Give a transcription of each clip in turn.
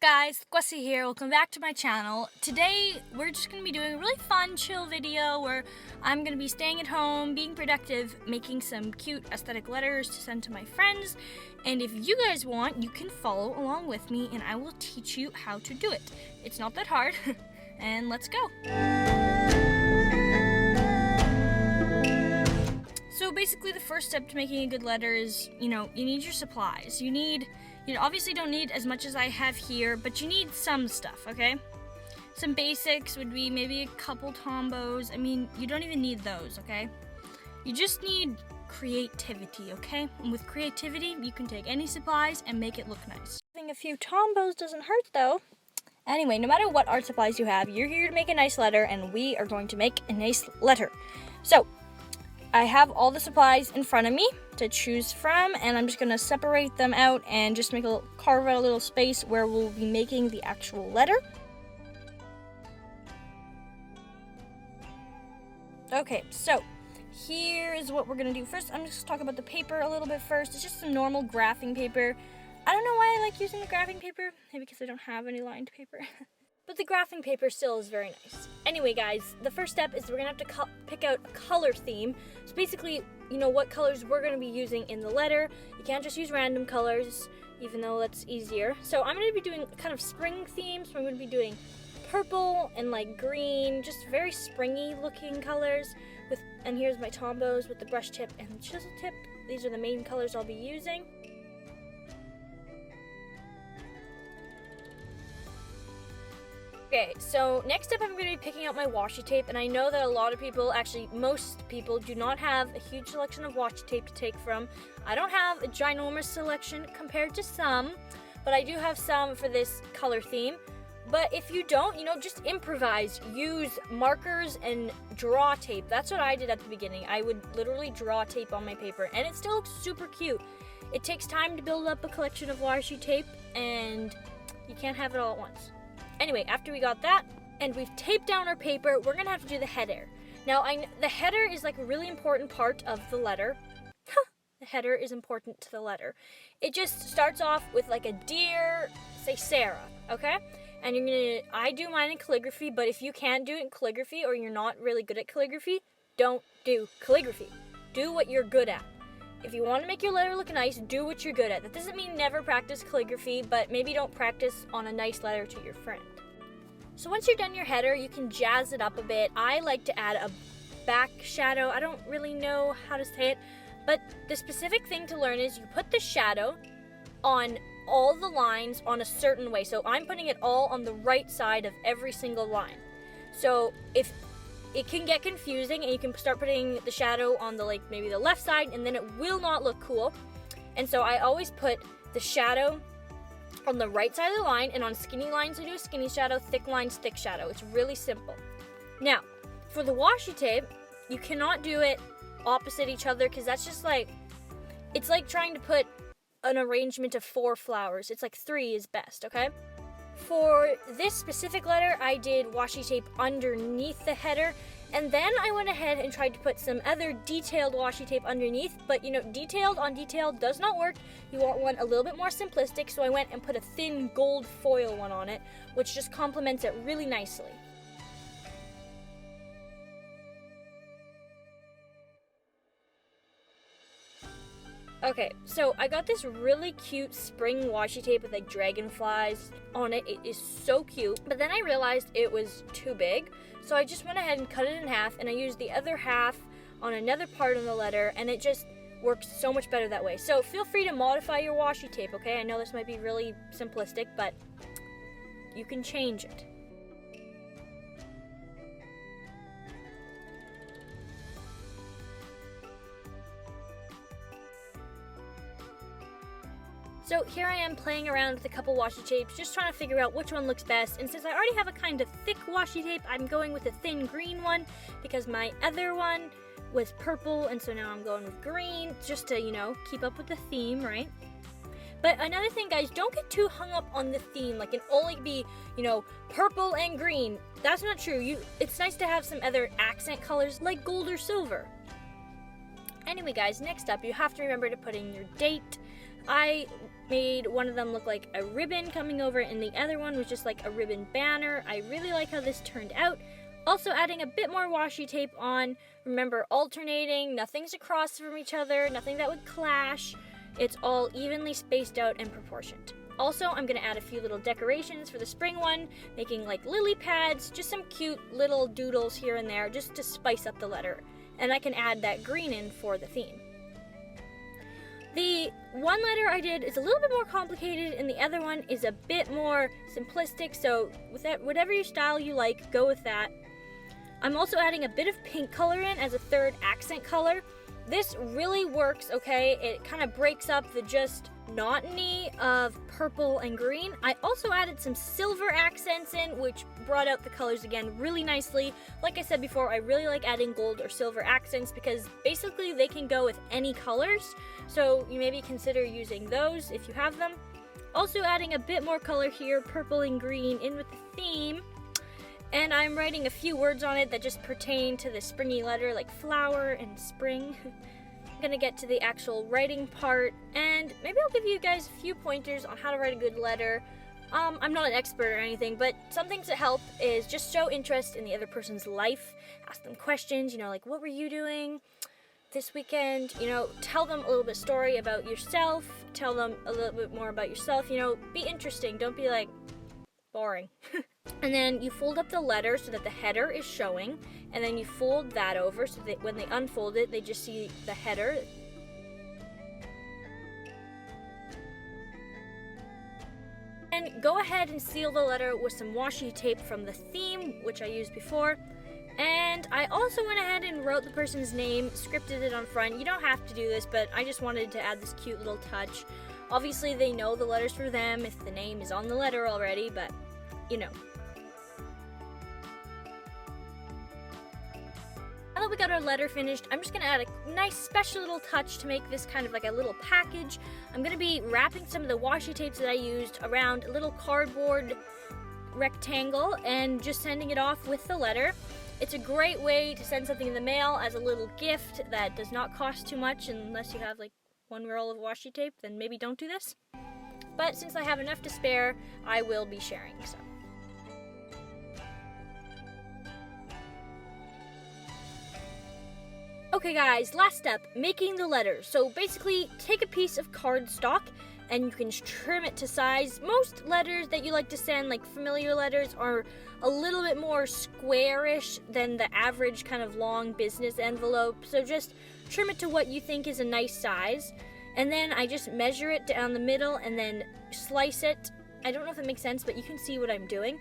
Guys, Kwasi here. Welcome back to my channel. Today we're just going to be doing a really fun, chill video where I'm going to be staying at home, being productive, making some cute aesthetic letters to send to my friends. And if you guys want, you can follow along with me and I will teach you how to do it. It's not that hard. And let's go. So basically the first step to making a good letter is, you need your supplies. You obviously don't need as much as I have here, but you need some stuff, okay? Some basics would be maybe a couple tombos. I mean, you don't even need those, okay? You just need creativity, okay? And with creativity, you can take any supplies and make it look nice. Having a few tombos doesn't hurt though. Anyway, no matter what art supplies you have, you're here to make a nice letter, and we are going to make a nice letter. So, I have all the supplies in front of me to choose from, and I'm just going to separate them out and just carve out a little space where we'll be making the actual letter. Okay, so here's what we're going to do. First, I'm just going to talk about the paper a little bit first. It's just some normal graphing paper. I don't know why I like using the graphing paper. Maybe because I don't have any lined paper. But the graphing paper still is very nice. Anyway, guys, the first step is we're going to have to pick out a color theme. So basically, what colors we're going to be using in the letter. You can't just use random colors, even though that's easier. So I'm going to be doing kind of spring themes. So I'm going to be doing purple and like green, just very springy looking colors. And here's my tombos with the brush tip and the chisel tip. These are the main colors I'll be using. Okay, so next up I'm going to be picking out my washi tape, and I know that a lot of people, actually most people, do not have a huge selection of washi tape to take from. I don't have a ginormous selection compared to some, but I do have some for this color theme. But if you don't, just improvise. Use markers and draw tape. That's what I did at the beginning. I would literally draw tape on my paper, and it still looks super cute. It takes time to build up a collection of washi tape, and you can't have it all at once. Anyway, after we got that, and we've taped down our paper, we're gonna have to do the header. Now, the header is like a really important part of the letter. The header is important to the letter. It just starts off with like a dear, say Sarah, okay? And I do mine in calligraphy, but if you can't do it in calligraphy or you're not really good at calligraphy, don't do calligraphy. Do what you're good at. If you want to make your letter look nice, do what you're good at. That doesn't mean never practice calligraphy, but maybe don't practice on a nice letter to your friend. So once you're done your header, you can jazz it up a bit. I like to add a back shadow. I don't really know how to say it, but the specific thing to learn is you put the shadow on all the lines on a certain way. So I'm putting it all on the right side of every single line. So if it can get confusing, and you can start putting the shadow on maybe the left side, and then it will not look cool. And so I always put the shadow on the right side of the line, and on skinny lines I do a skinny shadow, thick lines thick shadow. It's really simple. Now, for the washi tape, you cannot do it opposite each other, because that's just it's like trying to put an arrangement of 4 flowers. It's like 3 is best, okay? For this specific letter, I did washi tape underneath the header, and then I went ahead and tried to put some other detailed washi tape underneath, but detailed on detailed does not work. You want one a little bit more simplistic, so I went and put a thin gold foil one on it, which just complements it really nicely. Okay, so I got this really cute spring washi tape with dragonflies on it. It is so cute. But then I realized it was too big, so I just went ahead and cut it in half, and I used the other half on another part of the letter, and it just works so much better that way. So feel free to modify your washi tape, okay? I know this might be really simplistic, but you can change it. So here I am playing around with a couple washi tapes, just trying to figure out which one looks best. And since I already have a kind of thick washi tape, I'm going with a thin green one because my other one was purple, and so now I'm going with green, just to, keep up with the theme, right? But another thing, guys, don't get too hung up on the theme, like it only be, purple and green. That's not true. It's nice to have some other accent colors like gold or silver. Anyway, guys, next up, you have to remember to put in your date. I made one of them look like a ribbon coming over, and the other one was just like a ribbon banner. I really like how this turned out. Also adding a bit more washi tape on. Remember, alternating, nothing's across from each other, nothing that would clash. It's all evenly spaced out and proportioned. Also, I'm gonna add a few little decorations for the spring one, making like lily pads, just some cute little doodles here and there, just to spice up the letter. And I can add that green in for the theme. The one letter I did is a little bit more complicated, and the other one is a bit more simplistic, so with that, whatever your style you like, go with that. I'm also adding a bit of pink color in as a third accent color. This really works, okay? It kind of breaks up the just monotony of purple and green. I also added some silver accents in, which brought out the colors again really nicely. Like I said before, I really like adding gold or silver accents because basically they can go with any colors. So you maybe consider using those if you have them. Also adding a bit more color here, purple and green, in with the theme. And I'm writing a few words on it that just pertain to the springy letter, like flower and spring. I'm gonna get to the actual writing part, and maybe I'll give you guys a few pointers on how to write a good letter. I'm not an expert or anything, but some things that help is just show interest in the other person's life. Ask them questions, like, what were you doing this weekend? Tell them a little bit story about yourself. Tell them a little bit more about yourself. Be interesting. Don't be like boring. And then you fold up the letter so that the header is showing, and then you fold that over so that when they unfold it, they just see the header. And go ahead and seal the letter with some washi tape from the theme, which I used before. And I also went ahead and wrote the person's name, scripted it on front. You don't have to do this, but I just wanted to add this cute little touch. Obviously, they know the letter's for them if the name is on the letter already, but Now that we got our letter finished, I'm just going to add a nice special little touch to make this kind of like a little package. I'm going to be wrapping some of the washi tapes that I used around a little cardboard rectangle and just sending it off with the letter. It's a great way to send something in the mail as a little gift that does not cost too much, unless you have like one roll of washi tape, then maybe don't do this. But since I have enough to spare, I will be sharing some. Okay guys, last step, making the letter. So basically, take a piece of cardstock and you can trim it to size. Most letters that you like to send, like familiar letters, are a little bit more squarish than the average kind of long business envelope. So just trim it to what you think is a nice size. And then I just measure it down the middle and then slice it. I don't know if it makes sense, but you can see what I'm doing.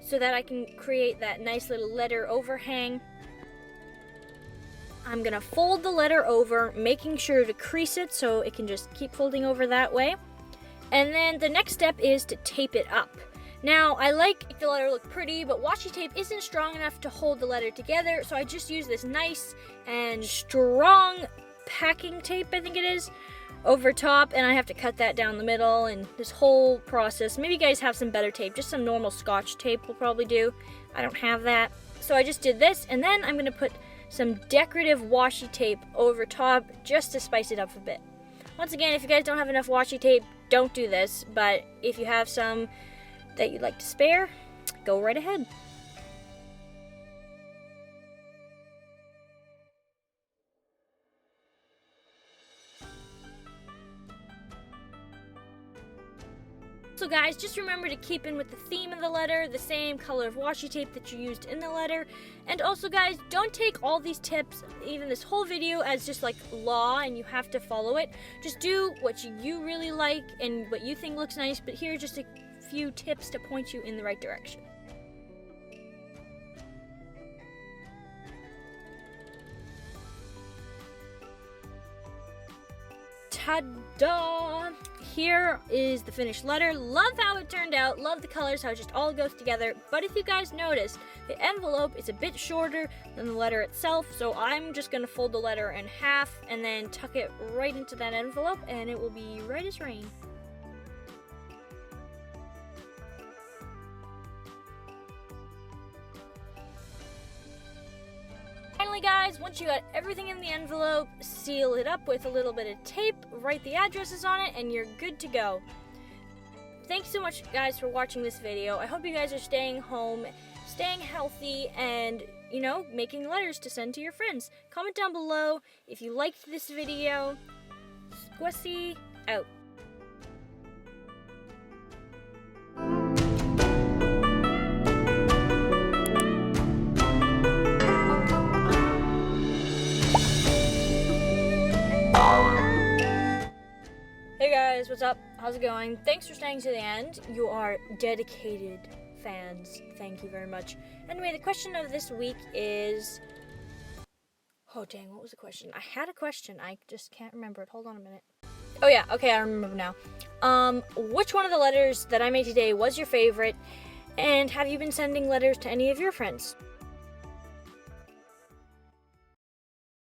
So that I can create that nice little letter overhang. I'm gonna fold the letter over, making sure to crease it so it can just keep folding over that way. And then the next step is to tape it up. Now, I like the letter look pretty, but washi tape isn't strong enough to hold the letter together, so I just use this nice and strong packing tape, I think it is, over top, and I have to cut that down the middle, and this whole process. Maybe you guys have some better tape, just some normal Scotch tape will probably do. I don't have that. So I just did this, and then I'm gonna put some decorative washi tape over top just to spice it up a bit. Once again, if you guys don't have enough washi tape, don't do this, but if you have some that you'd like to spare, go right ahead. So guys, just remember to keep in with the theme of the letter, the same color of washi tape that you used in the letter. And also guys, don't take all these tips, even this whole video, as just like law and you have to follow it. Just do what you really like and what you think looks nice, but here are just a few tips to point you in the right direction. Ta-da! Here is the finished letter. Love how it turned out, love the colors, how it just all goes together. But if you guys notice, the envelope is a bit shorter than the letter itself, so I'm just gonna fold the letter in half and then tuck it right into that envelope, and it will be right as rain. finally, guys, once you got everything in the envelope, seal it up with a little bit of tape, write the addresses on it, and you're good to go. Thanks so much, guys, for watching this video. I hope you guys are staying home, staying healthy, and, you know, making letters to send to your friends. Comment down below if you liked this video. Squishy out. Hey guys, what's up? How's it going? Thanks for staying to the end. You are dedicated fans. Thank you very much. Anyway, the question of this week is... Oh dang, what was the question? I had a question. I just can't remember it. Hold on a minute. Oh yeah, okay, I remember now. Which one of the letters that I made today was your favorite? And have you been sending letters to any of your friends?